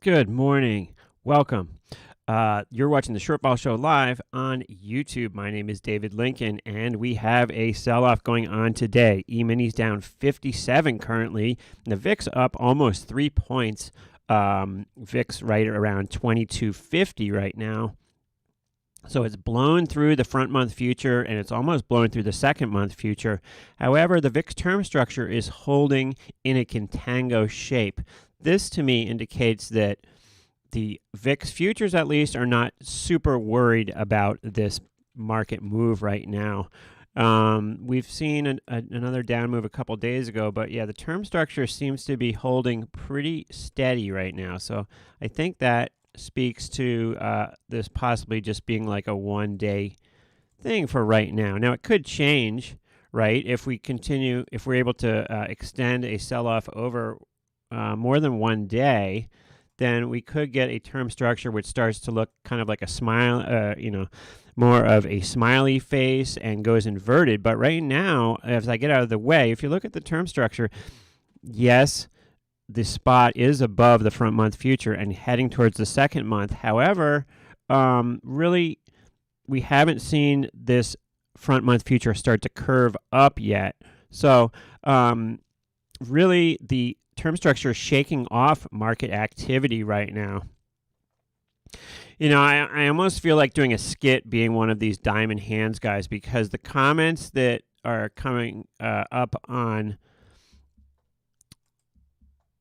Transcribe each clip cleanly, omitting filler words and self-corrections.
Good morning. Welcome. You're watching the Short Ball Show live on YouTube. My name is David Lincoln, and we have a sell-off going on today. E-mini's down 57 currently. And the VIX up almost 3 points. VIX right around 2250 right now. So it's blown through the front month future, and it's almost blown through the second month future. However, the VIX term structure is holding in a contango shape. This, to me, indicates that the VIX futures, at least, are not super worried about this market move right now. We've seen another down move a couple days ago, but yeah, the term structure seems to be holding pretty steady right now. So I think that speaks to this possibly just being like a one-day thing for right now. Now, it could change, right? If we continue, if we're able to extend a sell-off over more than one day, then we could get a term structure which starts to look kind of like a smile, more of a smiley face and goes inverted. But right now, as I get out of the way, if you look at the term structure, yes, the spot is above the front month future and heading towards the second month. However, really, we haven't seen this front month future start to curve up yet. So really, the term structure is shaking off market activity right now. You know, I almost feel like doing a skit being one of these diamond hands guys, because the comments that are coming up on,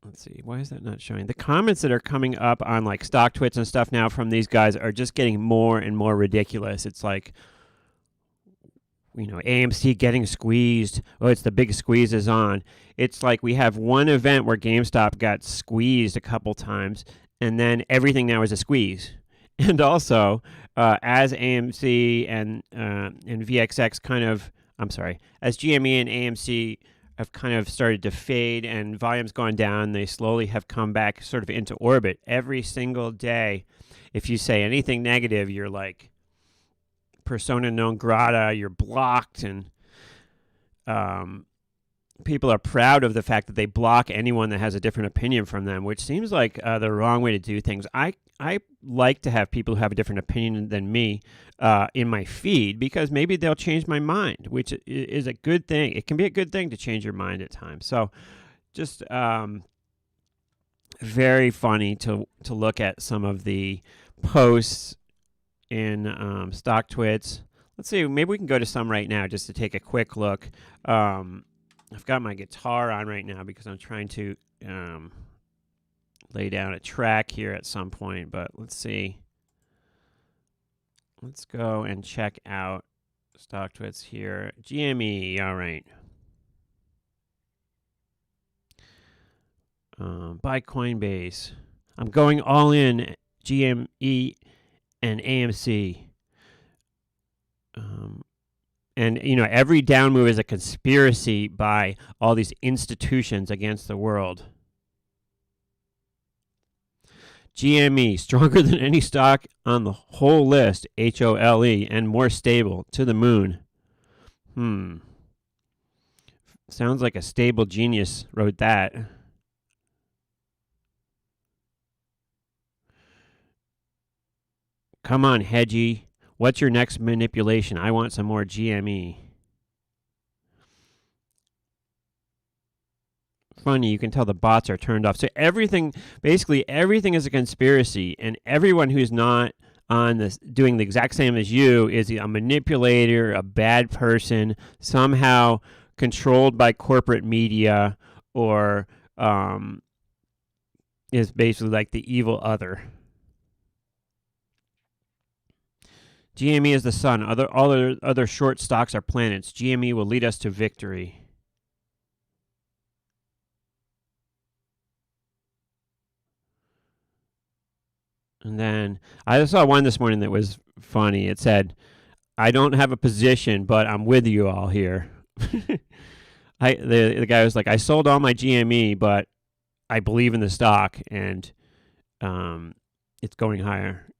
let's see, why is that not showing? The comments that are coming up on like StockTwits and stuff now from these guys are just getting more and more ridiculous. It's like, you know, AMC getting squeezed. Oh, it's the big squeeze is on. It's like we have one event where GameStop got squeezed a couple times, and then everything now is a squeeze. And also, as AMC and VXX kind of, as GME and AMC have kind of started to fade and volume's gone down, they slowly have come back sort of into orbit. Every single day, if you say anything negative, you're like persona non grata, you're blocked, and people are proud of the fact that they block anyone that has a different opinion from them, which seems like the wrong way to do things. I like to have people who have a different opinion than me in my feed, because maybe they'll change my mind, which is a good thing. It can be a good thing to change your mind at times. So just very funny to look at some of the posts in StockTwits. Let's see, maybe we can go to some right now just to take a quick look. I've got my guitar on right now because I'm trying to lay down a track here at some point, but let's see. Let's go and check out StockTwits here. GME, all right. Buy Coinbase. I'm going all in GME and AMC. And, you know, every down move is a conspiracy by all these institutions against the world. GME, stronger than any stock on the whole list, HOLE, and more stable, to the moon. Sounds like a stable genius wrote that. Come on, Hedgie. What's your next manipulation? I want some more GME. Funny, you can tell the bots are turned off. So everything, basically everything is a conspiracy, and everyone who's not on this doing the exact same as you is a manipulator, a bad person, somehow controlled by corporate media, or is basically like the evil other. GME is the sun. All other short stocks are planets. GME will lead us to victory. And then I saw one this morning that was funny. It said, "I don't have a position, but I'm with you all here." The guy was like, "I sold all my GME, but I believe in the stock, and it's going higher."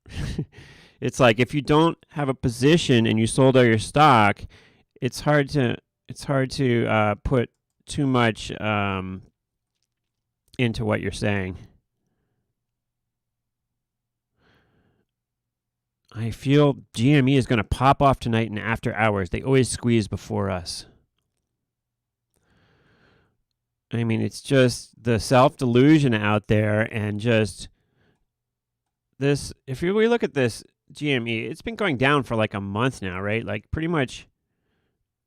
It's like, if you don't have a position and you sold all your stock, it's hard to put too much into what you're saying. I feel GME is going to pop off tonight in after hours. They always squeeze before us. I mean, it's just the self-delusion out there, and just this. If we look at this GME, it's been going down for like a month now, right? Like pretty much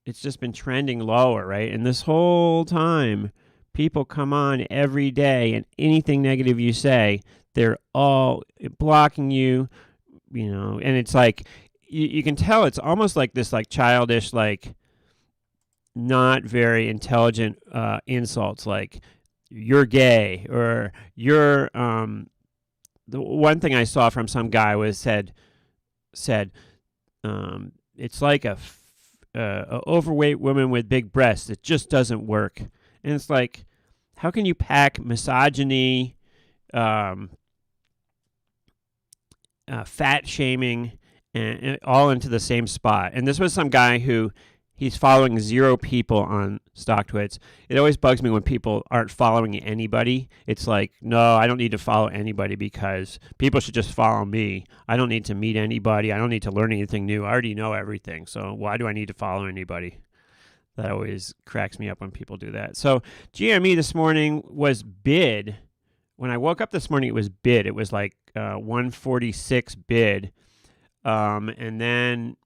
it's just been trending lower, right? And this whole time, people come on every day, and anything negative you say, they're all blocking you, and it's like you can tell it's almost like this like childish, like not very intelligent insults, like you're gay, or you're the one thing I saw from some guy was said it's like a overweight woman with big breasts. It just doesn't work. And it's like, how can you pack misogyny, fat shaming, and all into the same spot? And this was some guy who he's following 0 people on StockTwits. It always bugs me when people aren't following anybody. It's like, no, I don't need to follow anybody because people should just follow me. I don't need to meet anybody. I don't need to learn anything new. I already know everything. So why do I need to follow anybody? That always cracks me up when people do that. So GME this morning was bid. When I woke up this morning, it was bid. It was like 146 bid. And then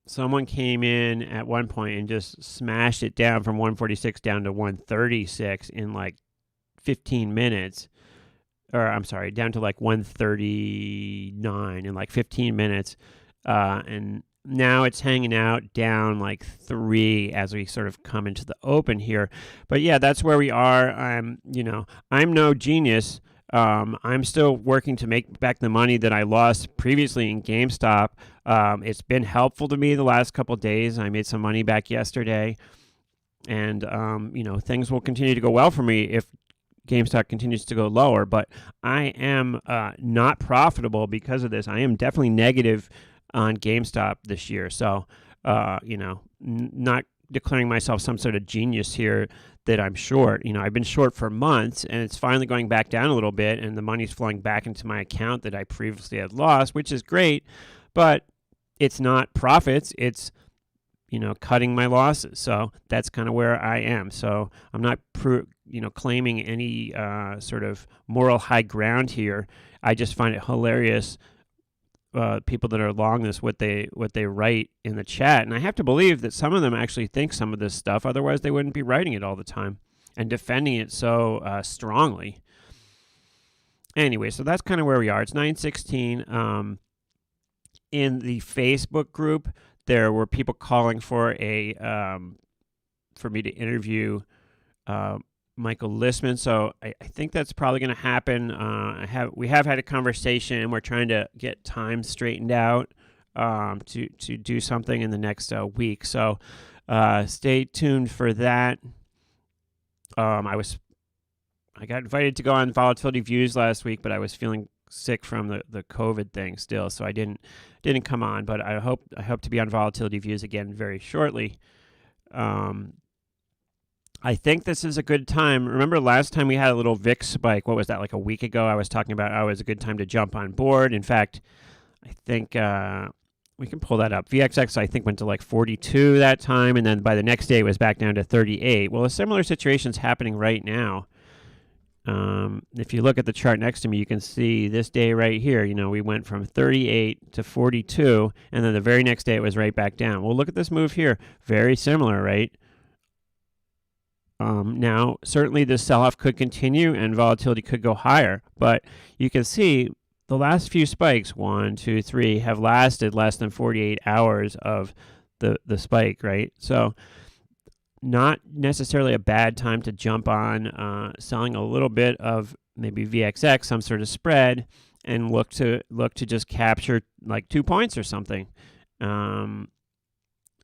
someone came in at one point and just smashed it down from 146 down to 136 in like 15 minutes. Or I'm sorry, down to like 139 in like 15 minutes. And now it's hanging out down like 3 as we sort of come into the open here. But yeah, that's where we are. I'm no genius. I'm still working to make back the money that I lost previously in GameStop. It's been helpful to me the last couple of days. I made some money back yesterday, and things will continue to go well for me if GameStop continues to go lower. But I am not profitable because of this. I am definitely negative on GameStop this year. So, not declaring myself some sort of genius here that I'm short. I've been short for months, and it's finally going back down a little bit, and the money's flowing back into my account that I previously had lost, which is great, but it's not profits. It's, cutting my losses. So that's kind of where I am. So I'm not, claiming any sort of moral high ground here. I just find it hilarious. People that are along this, what they write in the chat, and I have to believe that some of them actually think some of this stuff. Otherwise, they wouldn't be writing it all the time and defending it so strongly. Anyway, so that's kind of where we are. It's 9:16. In the Facebook group, there were people calling for for me to interview Michael Listman, so I think that's probably going to happen. We have had a conversation, and we're trying to get time straightened out to do something in the next week. So stay tuned for that. I got invited to go on Volatility Views last week, but I was feeling sick from the COVID thing still, so I didn't come on. But I hope to be on Volatility Views again very shortly. I think this is a good time. Remember last time we had a little VIX spike? What was that, like a week ago? I was talking about how it was a good time to jump on board. In fact, I think we can pull that up. VXX, I think, went to like 42 that time, and then by the next day it was back down to 38. Well, a similar situation's happening right now. If you look at the chart next to me, you can see this day right here, we went from 38 to 42, and then the very next day it was right back down. Well, look at this move here. Very similar, right? Now, certainly this sell-off could continue and volatility could go higher, but you can see the last few spikes, 1, 2, 3, have lasted less than 48 hours of the spike, right? So not necessarily a bad time to jump on selling a little bit of maybe VXX, some sort of spread, and look to just capture like 2 points or something.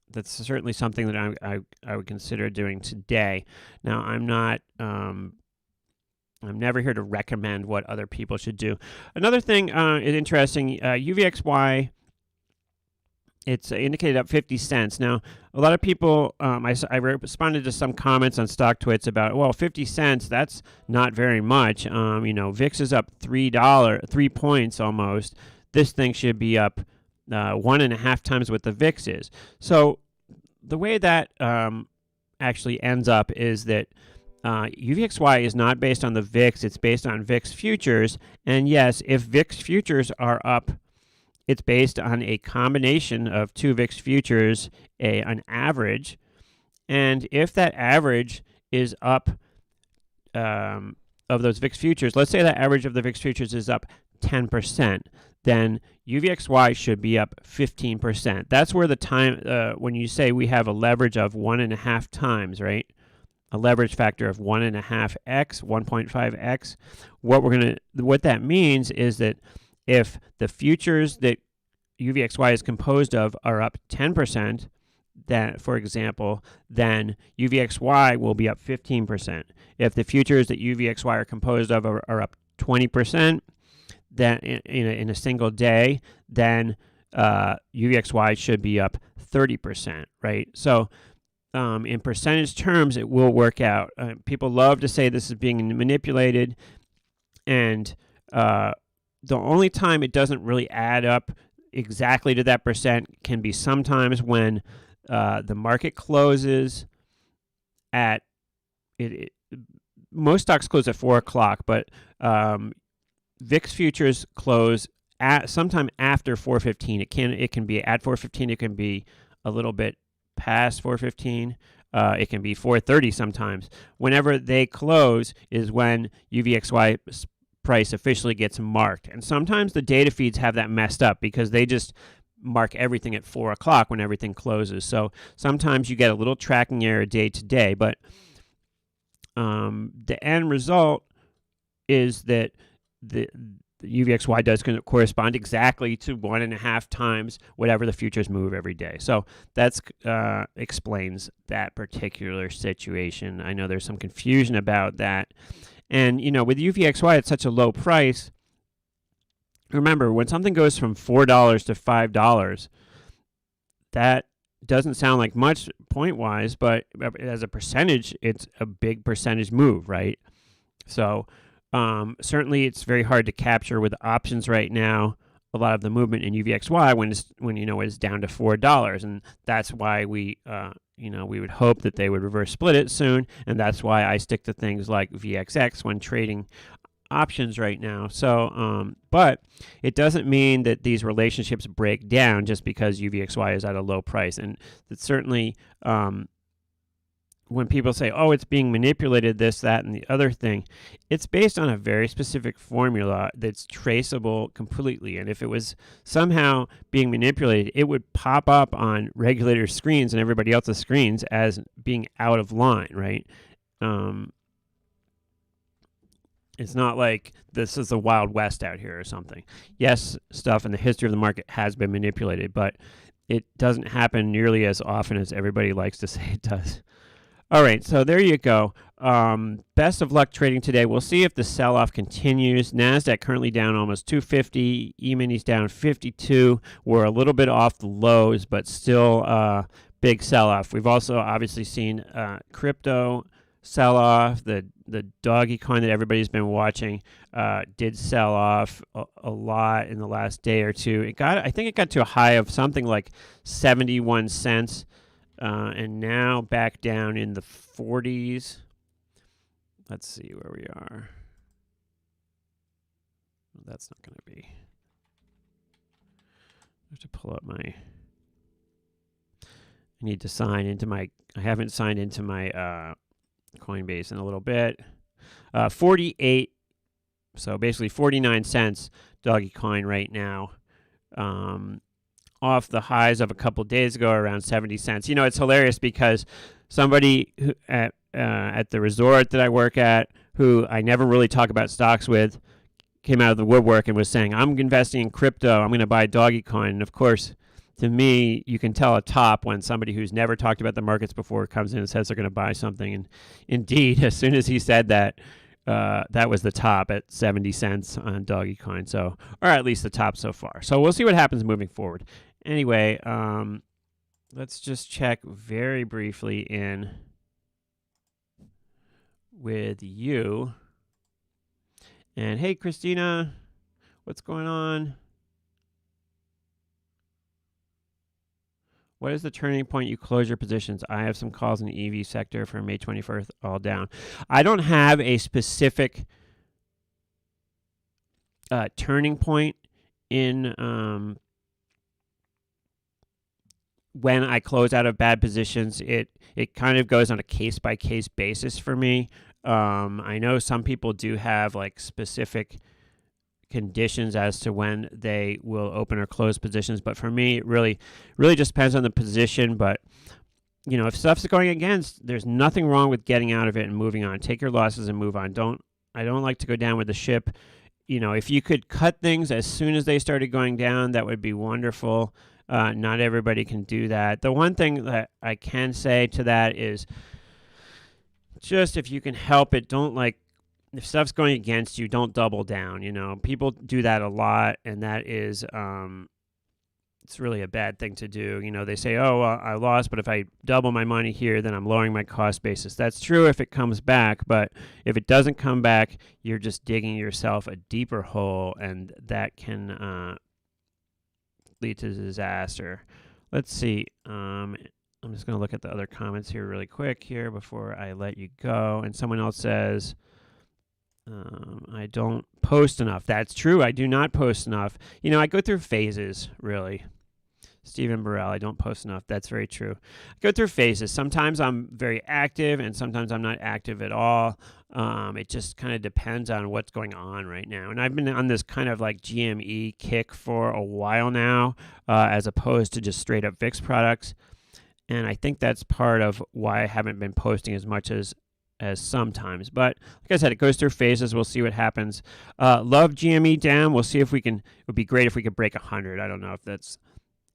That's certainly something that I would consider doing today. Now, I'm never here to recommend what other people should do. Another thing is interesting. UVXY, it's indicated up 50 cents. Now, a lot of people, I responded to some comments on StockTwits about, well, 50 cents, that's not very much. VIX is up $3 points almost. this thing should be up 1.5 times what the VIX is. So the way that actually ends up is that UVXY is not based on the VIX, it's based on VIX futures. And yes, if VIX futures are up, it's based on a combination of two VIX futures, an average. And if that average is up of those VIX futures, let's say that average of the VIX futures is up 10%, then UVXY should be up 15%. That's where the time, when you say we have a leverage of 1.5 times, right? A leverage factor of 1.5x, 1.5x. What that means is that if the futures that UVXY is composed of are up 10%, then, for example, then UVXY will be up 15%. If the futures that UVXY are composed of are up 20%, then in a single day, then UVXY should be up 30%, right? So in percentage terms, it will work out. People love to say this is being manipulated, and the only time it doesn't really add up exactly to that percent can be sometimes when the market closes at most stocks close at 4 o'clock, but VIX futures close at sometime after 4:15. It can be at 4:15. It can be a little bit past 4:15. It can be 4:30 sometimes. Whenever they close is when UVXY price officially gets marked. And sometimes the data feeds have that messed up because they just mark everything at 4 o'clock when everything closes. So sometimes you get a little tracking error day to day, but the end result is that the UVXY does correspond exactly to 1.5 times whatever the futures move every day. So that's explains that particular situation. I know there's some confusion about that. And, with UVXY at such a low price, remember, when something goes from $4 to $5, that doesn't sound like much point-wise, but as a percentage, it's a big percentage move, right? So certainly it's very hard to capture with options right now a lot of the movement in UVXY when it's down to $4, and that's why we would hope that they would reverse split it soon, and that's why I stick to things like VXX when trading options right now. So, but it doesn't mean that these relationships break down just because UVXY is at a low price, and it's certainly when people say, oh, it's being manipulated, this, that, and the other thing, it's based on a very specific formula that's traceable completely. And if it was somehow being manipulated, it would pop up on regulators' screens and everybody else's screens as being out of line, right? It's not like this is the Wild West out here or something. Yes, stuff in the history of the market has been manipulated, but it doesn't happen nearly as often as everybody likes to say it does. All right, so there you go. Best of luck trading today. We'll see if the sell-off continues. NASDAQ currently down almost 250. E-minis down 52. We're a little bit off the lows, but still big sell-off. We've also obviously seen crypto sell-off. The doggy coin that everybody's been watching did sell off a lot in the last day or two. I think it got to a high of something like 71 cents. And now back down in the 40s. Let's see where we are. That's not going to be. I have to pull up I need to sign into I haven't signed into my Coinbase in a little bit. 48, so basically 49 cents doggy coin right now. Off the highs of a couple days ago, around 70 cents. It's hilarious because somebody at the resort that I work at, who I never really talk about stocks with, came out of the woodwork and was saying, I'm investing in crypto. I'm going to buy doggy coin. And of course, to me, you can tell a top when somebody who's never talked about the markets before comes in and says they're going to buy something. And indeed, as soon as he said that, that was the top at 70 cents on doggy coin. So, or at least the top so far. So we'll see what happens moving forward. Anyway, let's just check very briefly in with you. And hey, Christina, what's going on? What is the turning point you close your positions? I have some calls in the EV sector for May 21st, all down. I don't have a specific turning point in when I close out of bad positions. It kind of goes on a case-by-case basis for me. I know some people do have like specific conditions as to when they will open or close positions, but for me, it really just depends on the position. But you know, if stuff's going against, there's nothing wrong with getting out of it and moving on. Take your losses and move on. I don't like to go down with the ship. You know, if you could cut things as soon as they started going down, that would be wonderful. Not everybody can do that. The one thing that I can say to that is just if you can help it, don't like, if stuff's going against you, don't double down. You know, people do that a lot, and that is, it's really a bad thing to do. You know, they say, oh, well, I lost, but if I double my money here, then I'm lowering my cost basis. That's true if it comes back, but if it doesn't come back, you're just digging yourself a deeper hole, and that can lead to disaster. Let's see. I'm just going to look at the other comments here really quick here before I let you go. And someone else says, I don't post enough. That's true. I do not post enough. You know, I go through phases, really. Stephen Burrell, I don't post enough. That's very true. I go through phases. Sometimes I'm very active, and sometimes I'm not active at all. It just kind of depends on what's going on right now. And I've been on this kind of like GME kick for a while now, as opposed to just straight up VIX products. And I think that's part of why I haven't been posting as much as sometimes. But like I said, it goes through phases. We'll see what happens. Love GME down. We'll see if we can. It would be great if we could break 100. I don't know if that's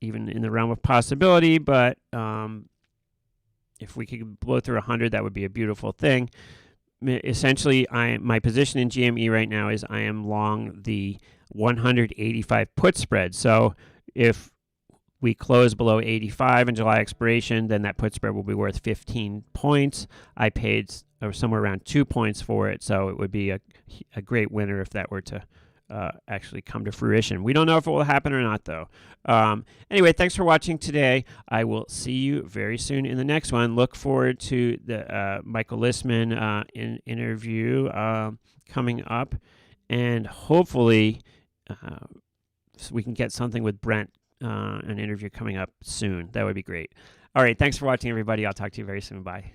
even in the realm of possibility, but if we could blow through 100, that would be a beautiful thing. Essentially, my position in GME right now is I am long the 185 put spread. So if we close below 85 in July expiration, then that put spread will be worth 15 points. I paid somewhere around 2 points for it, so it would be a great winner if that were to actually come to fruition. We don't know if it will happen or not, though. Anyway, thanks for watching today. I will see you very soon in the next one. Look forward to the Michael Listman interview coming up, and hopefully so we can get something with Brent, an interview coming up soon. That would be great. All right, thanks for watching, everybody. I'll talk to you very soon. Bye.